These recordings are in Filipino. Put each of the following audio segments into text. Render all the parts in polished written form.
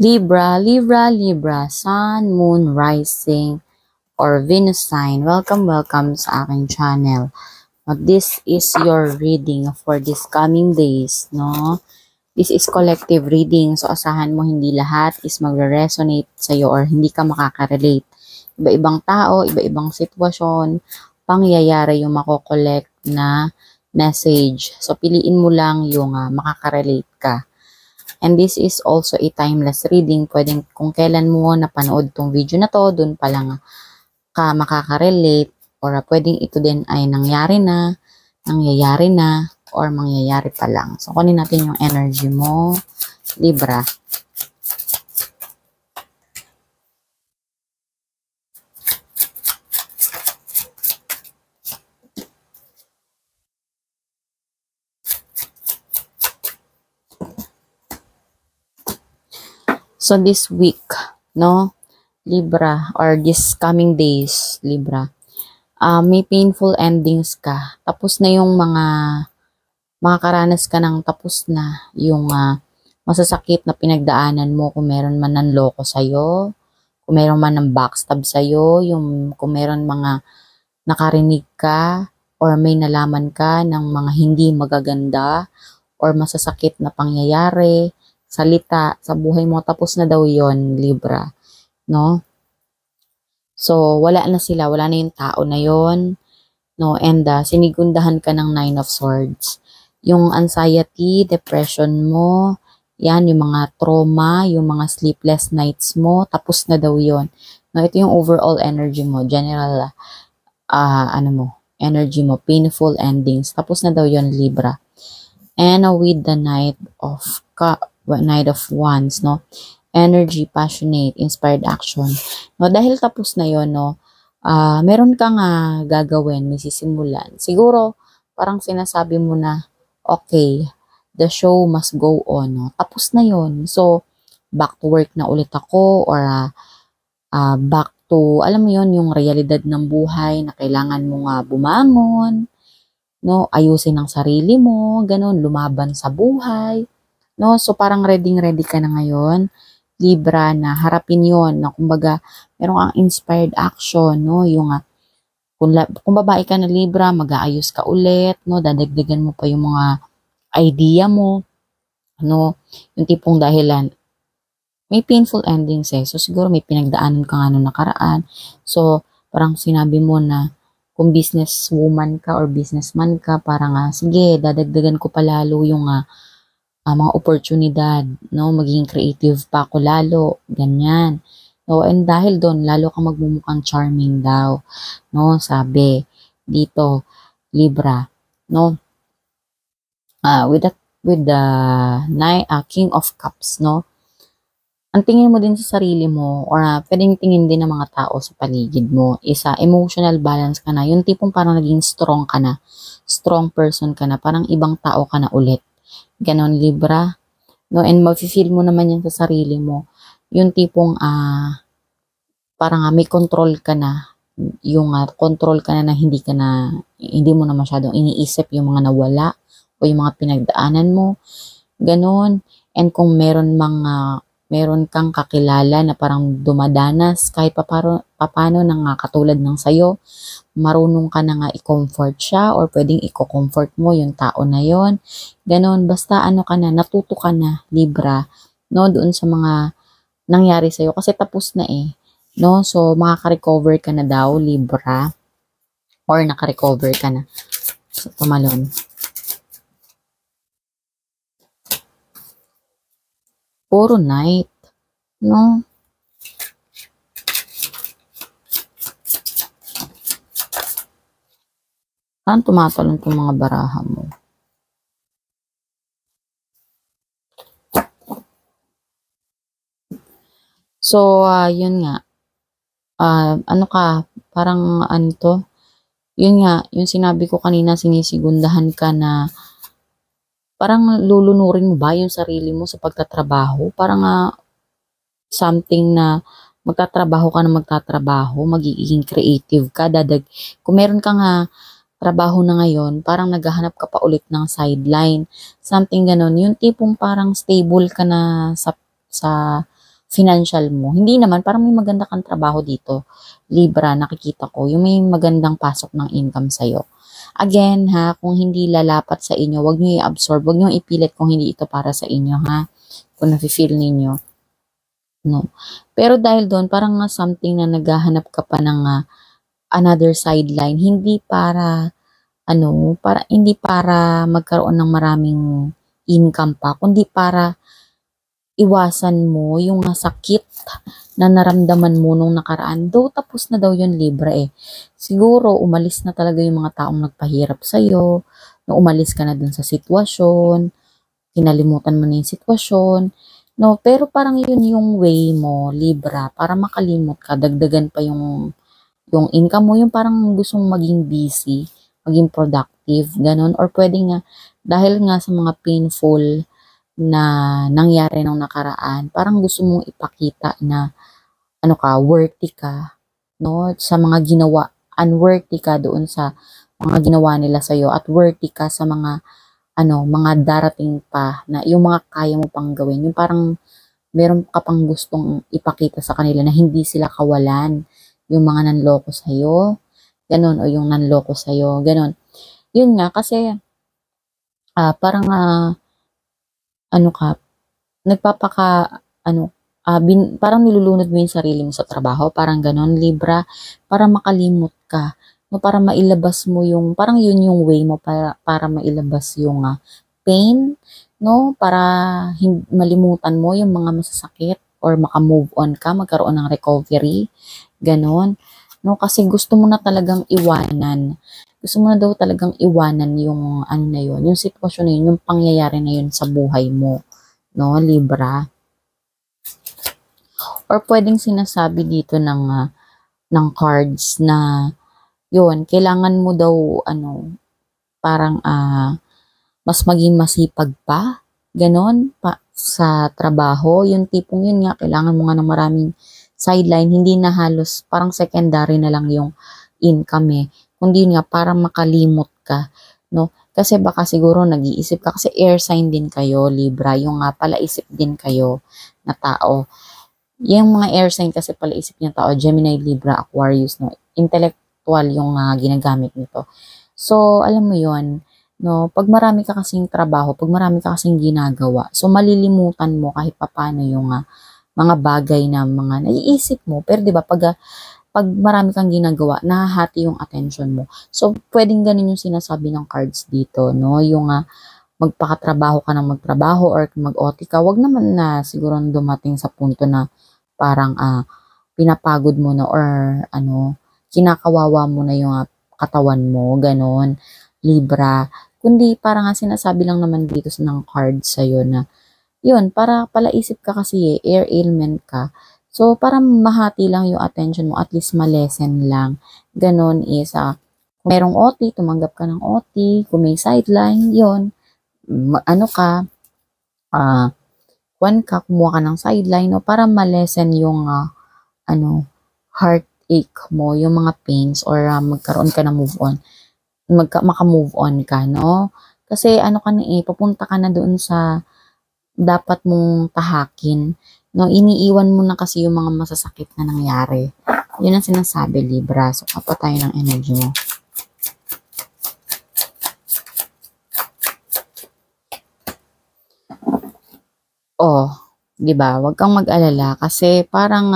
Libra, Libra, Libra, Sun, Moon, Rising, or Venus sign. Welcome sa aking channel. This is your reading for this coming days, no? This is collective reading, so asahan mo hindi lahat is magre-resonate sa'yo or hindi ka makaka-relate. Iba-ibang tao, iba-ibang sitwasyon, pangyayari yung mako-collect na message. So piliin mo lang yung makaka-relate ka. And this is also a timeless reading. Pwedeng kung kailan mo napanood tong video na to, dun pa lang ka makaka-relate. Or pwedeng ito din ay nangyari na, nangyayari na, or mangyayari pa lang. So, kunin natin yung energy mo, Libra. So, this week, no, Libra, or this coming days, Libra, may painful endings ka. Tapos na yung makakaranas ka ng tapos na yung masasakit na pinagdaanan mo kung meron man ng loko sa'yo, kung meron man ng backstab sa'yo, kung meron mga nakarinig ka, or may nalaman ka ng mga hindi magaganda, or masasakit na pangyayari, salita sa buhay mo, tapos na daw yon, Libra, no? So, wala na sila, wala na yung tao na yon, no? And sinigundahan ka ng Nine of Swords. Yung anxiety, depression mo, yan, yung mga trauma, yung mga sleepless nights mo, tapos na daw yon. No, ito yung overall energy mo, general, energy mo, painful endings, tapos na daw yon, Libra. And with the Knight of Wands, no, energy, passionate, inspired action. No, dahil tapos na yon, no, meron kang gagawin, may sisimulan. Siguro, parang sinasabi mo na, okay, the show must go on. No? Tapos na yon. So, back to work na ulit ako, or back to, alam mo yon, yung realidad ng buhay na kailangan mo bumangon, no? Ayusin ang sarili mo, ganun, lumaban sa buhay. No? So, parang ready ka na ngayon, Libra, na harapin yon, na kumbaga, meron kang inspired action, no? Yung kung babae ka na, Libra, mag-aayos ka ulit, no? Dadagdagan mo pa yung mga idea mo, no? Yung tipong dahilan, may painful endings So, siguro may pinagdaanan ka nga nung nakaraan. So, parang sinabi mo na, kung business woman ka or businessman ka, parang sige, dadagdagan ko pa lalo yung mga oportunidad, no? Maging creative pa ako lalo, ganyan. No, and dahil doon, lalo ka magmumukhang charming daw, no? Sabi dito, Libra, no? With the King of Cups, no? Ang tingin mo din sa sarili mo, or pwedeng tingin din ng mga tao sa paligid mo, isa, emotional balance ka na. Yung tipong parang naging strong ka na. Strong person ka na. Parang ibang tao ka na ulit. Ganon, Libra. No? And mag-feel mo naman yan sa sarili mo. Yung tipong parang may control ka na. Yung control ka na hindi mo na masyadong iniisip yung mga nawala o yung mga pinagdaanan mo. Ganon. And kung meron kang kakilala na parang dumadanas kahit papano nang katulad ng sayo, marunong ka na i-comfort siya or pwedeng i-comfort mo yung tao na yon. Ganon, basta natuto ka na, Libra, no, doon sa mga nangyari sa'yo kasi tapos na no, so makaka-recover ka na daw, Libra, or naka-recover ka na. So, tumalon. Puro Knight, no? Saan tumatalon itong mga baraha mo? So, yun nga. Parang yun nga, yung sinabi ko kanina, sinisigundahan ka na parang lulunurin mo ba yung sarili mo sa pagtatrabaho? Parang something na magtatrabaho, magiging creative ka, kung meron ka trabaho na ngayon, parang naghahanap ka pa ulit ng sideline. Something ganon. Yung tipong parang stable ka na sa financial mo. Hindi naman, parang may maganda kang trabaho dito. Libra, nakikita ko, yung may magandang pasok ng income sa'yo. Again, ha, kung hindi lalapat sa inyo, wag nyo i-absorb, wag nyo ipilit kung hindi ito para sa inyo, ha? Kung nafe-feel ninyo, no? Pero dahil doon, parang nga something na naghahanap ka pa ng another sideline, hindi para, hindi para magkaroon ng maraming income pa, kundi para iwasan mo yung sakit na naramdaman mo nung nakaraan. Though tapos na daw yun, Libra eh. Siguro umalis na talaga yung mga taong nagpahirap sa'yo, na umalis ka na dun sa sitwasyon, kinalimutan mo na yung sitwasyon, no? Pero parang yun yung way mo, Libra, para makalimot ka, dagdagan pa yung income mo, yung parang gusto mong maging busy, maging productive, ganun. Or pwede nga, dahil nga sa mga painful na nangyari nung nakaraan, parang gusto mong ipakita na worthy ka, no? Sa mga ginawa, unworthy ka doon sa mga ginawa nila sa iyo at worthy ka sa mga mga darating pa na yung mga kaya mo pang gawin. Yung parang meron ka pang gustong ipakita sa kanila na hindi sila kawalan. Yung mga nanloko sa iyo, ganun, o yung nanloko sa iyo, ganun. Yun nga kasi parang nagpapaka, parang nilulunod mo yung sarili mo sa trabaho, parang ganon, Libra, para makalimot ka, no, para mailabas mo yung, parang yun yung way mo para mailabas yung pain, no, para malimutan mo yung mga masasakit or maka-move on ka, magkaroon ng recovery, ganon, no, kasi gusto mo na talagang iwanan. Gusto mo na daw talagang iwanan yung na yun, yung sitwasyon na yun, yung pangyayari na yun sa buhay mo, no, Libra. Or pwedeng sinasabi dito ng cards na yun, kailangan mo daw parang mas maging masipag pa, ganon, pa sa trabaho, yung tipong yun nga, kailangan mo nga ng maraming sideline, hindi na halos, parang secondary na lang yung income eh, kundi nga parang makalimot ka, no? Kasi baka siguro nag-iisip ka, kasi air sign din kayo, Libra, yung palaisip din kayo na tao. Yung mga air sign kasi palaisip niya tao, Gemini, Libra, Aquarius, no? Intellectual yung ginagamit nito. So, alam mo yon, no? Pag marami ka kasing trabaho, pag marami ka kasing ginagawa, so malilimutan mo kahit papano yung mga bagay na mga naiisip mo. Pero 'di ba pag marami kang ginagawa, nahahati yung attention mo. So, pwedeng ganun yung sinasabi ng cards dito, no? Yung magpakatrabaho ka ng magtrabaho or mag-OT ka, wag naman na siguro dumating sa punto na parang pinapagod mo na or kinakawawa mo na yung katawan mo, ganon, Libra. Kundi parang sinasabi lang naman dito ng cards sa'yo na yun, para palaisip ka kasi air ailment ka. So, para mahati lang yung attention mo, at least malesen lang. Ganon is, kung merong OT, tumanggap ka ng OT, kung may sideline, yun, kumuha ka ng sideline, no, para malesen yung, heartache mo, yung mga pains, or magkaroon ka na move on, maka-move on ka, no? Kasi, papunta ka na doon sa dapat mong tahakin, no, iniiwan mo na kasi yung mga masasakit na nangyari. Yun ang sinasabi, Libra. So, kapag tayo ng energy mo. Oh, 'di ba? Huwag kang mag-alala kasi parang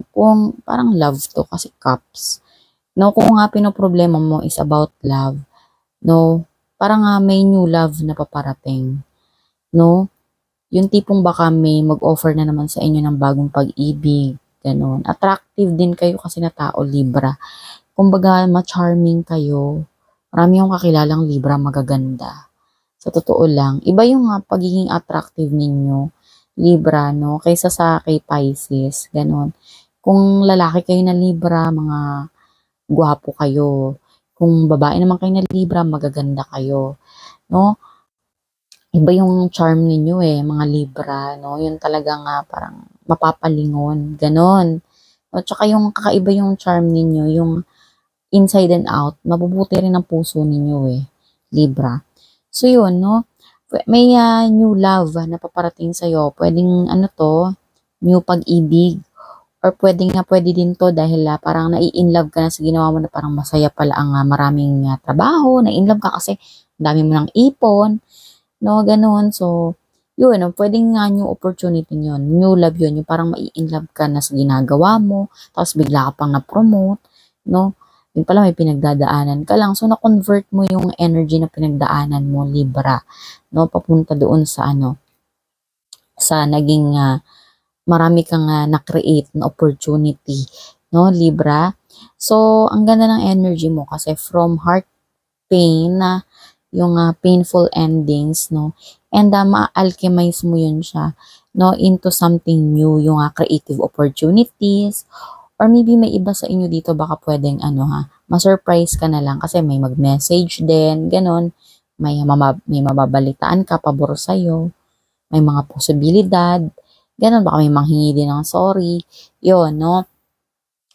kung parang love to kasi cups. No, kung pinoproblema mo is about love, no, parang may new love na paparating. No? Yung tipong baka may mag-offer na naman sa inyo ng bagong pag-ibig, ganun. Attractive din kayo kasi na tao, Libra. Kumbaga, ma-charming kayo. Marami yung kakilalang Libra magaganda. Sa totoo lang, iba yung pagiging attractive ninyo, Libra, no? Kaysa sa kay Pisces, ganun. Kung lalaki kayo na Libra, mga gwapo kayo. Kung babae naman kayo na Libra, magaganda kayo, no? Iba yung charm ninyo mga Libra, no? Yun talaga parang mapapalingon, ganon. At saka yung kakaiba yung charm ninyo, yung inside and out, mabubuti rin ang puso ninyo Libra. So yun, no? May new love na paparating sa'yo. Pwedeng new pag-ibig. Or pwede din to dahil parang nai-inlove ka na sa ginawa mo na parang masaya pala ang maraming trabaho, na-inlove ka kasi ang dami mo ng ipon, no, ganun. So, yun, no, pwedeng nga new opportunity yun, new love yun, yung parang mai-inlove ka na sa ginagawa mo, tapos bigla ka pang na-promote, no, yun pala may pinagdadaanan ka lang. So, na-convert mo yung energy na pinagdaanan mo, Libra, no, papunta doon sa sa naging marami kang na-create na opportunity, no, Libra. So, ang ganda ng energy mo kasi from heart pain na yung painful endings, no, and ma-alchemize mo yun siya, no, into something new, yung creative opportunities, or maybe may iba sa inyo dito, baka pwedeng ma-surprise ka na lang kasi may mag-message din, ganon, may mababalitaan ka, pabor sa'yo, may mga posibilidad, ganon, baka may manghingi din ng sorry, yun, no,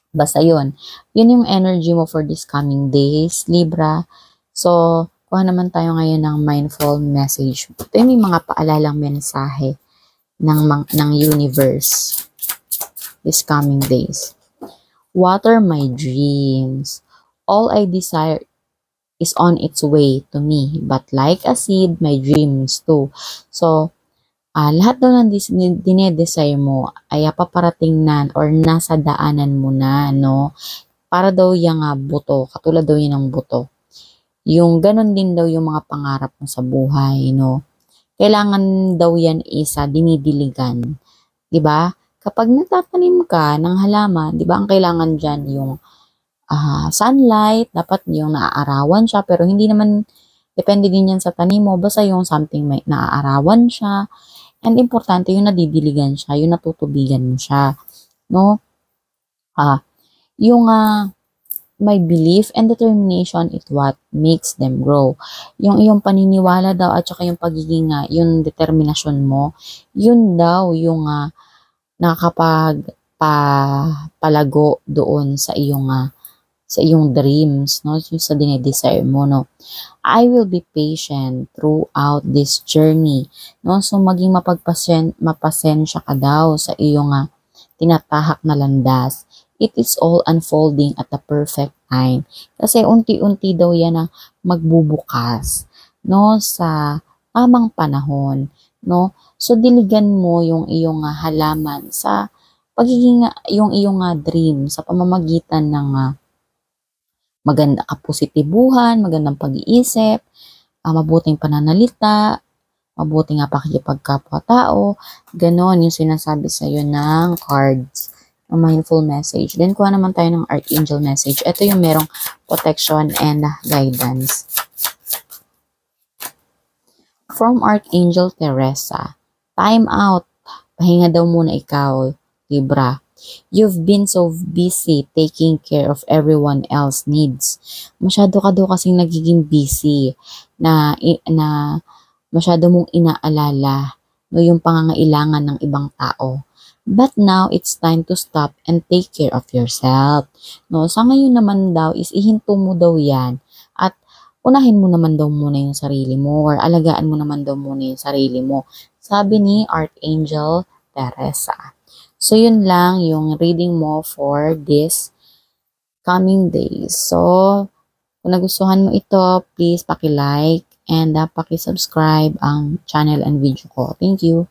basta yun yung energy mo for this coming days, Libra. So, kuha naman tayo ngayon ng mindful message. Ito yung may mga paalalang mensahe ng universe this coming days. Water my dreams. All I desire is on its way to me. But like a seed, my dreams too. So, lahat daw ng dinedesire mo ay paparating na or nasa daanan mo na, no? Para daw yung buto, katulad daw yun ng buto. Yung ganun din daw yung mga pangarap mo sa buhay, no? Kailangan daw yan isa dinidiligan. 'Di ba? Kapag nagtatanim ka ng halaman, 'di ba, ang kailangan diyan yung sunlight, dapat yung naaarawan siya, pero hindi naman depende din yan sa tanim mo, basta yung something may naaarawan siya. And importante yung nadidiligan siya, yung natutubigan mo siya, no? Yung my belief and determination is what makes them grow. Yung iyong paniniwala daw at saka yung pagiging, yung determinasyon mo, yun daw yung nakakapagpalago doon sa iyong dreams, no? Yung sa dinedesire mo, no? I will be patient throughout this journey, no? So, maging mapasensya ka daw sa iyong tinatahak na landas. It is all unfolding at the perfect time. Kasi unti-unti daw yan magbubukas, no, sa tamang panahon, no. So diligan mo yung iyong halaman sa pagiging yung iyong dream sa pamamagitan ng maganda kapositibuhan, magandang pag-iisip, mabuting pananalita, mabuting pakikipagkapwa-tao, ganon yung sinasabi sa iyo ng cards. A mindful message. Then, kuha naman tayo ng Archangel message. Ito yung merong protection and guidance. From Archangel Teresa, time out. Pahinga daw muna ikaw, Libra. You've been so busy taking care of everyone else's needs. Masyado ka daw kasing nagiging busy na masyado mong inaalala, no, yung pangangailangan ng ibang tao. But now, it's time to stop and take care of yourself. No, sa ngayon naman daw is ihinto mo daw yan at unahin mo naman daw muna yung sarili mo or alagaan mo naman daw muna yung sarili mo. Sabi ni Archangel Teresa. So, yun lang yung reading mo for this coming days. So, kung nagustuhan mo ito, please paki-like and paki-subscribe ang channel and video ko. Thank you.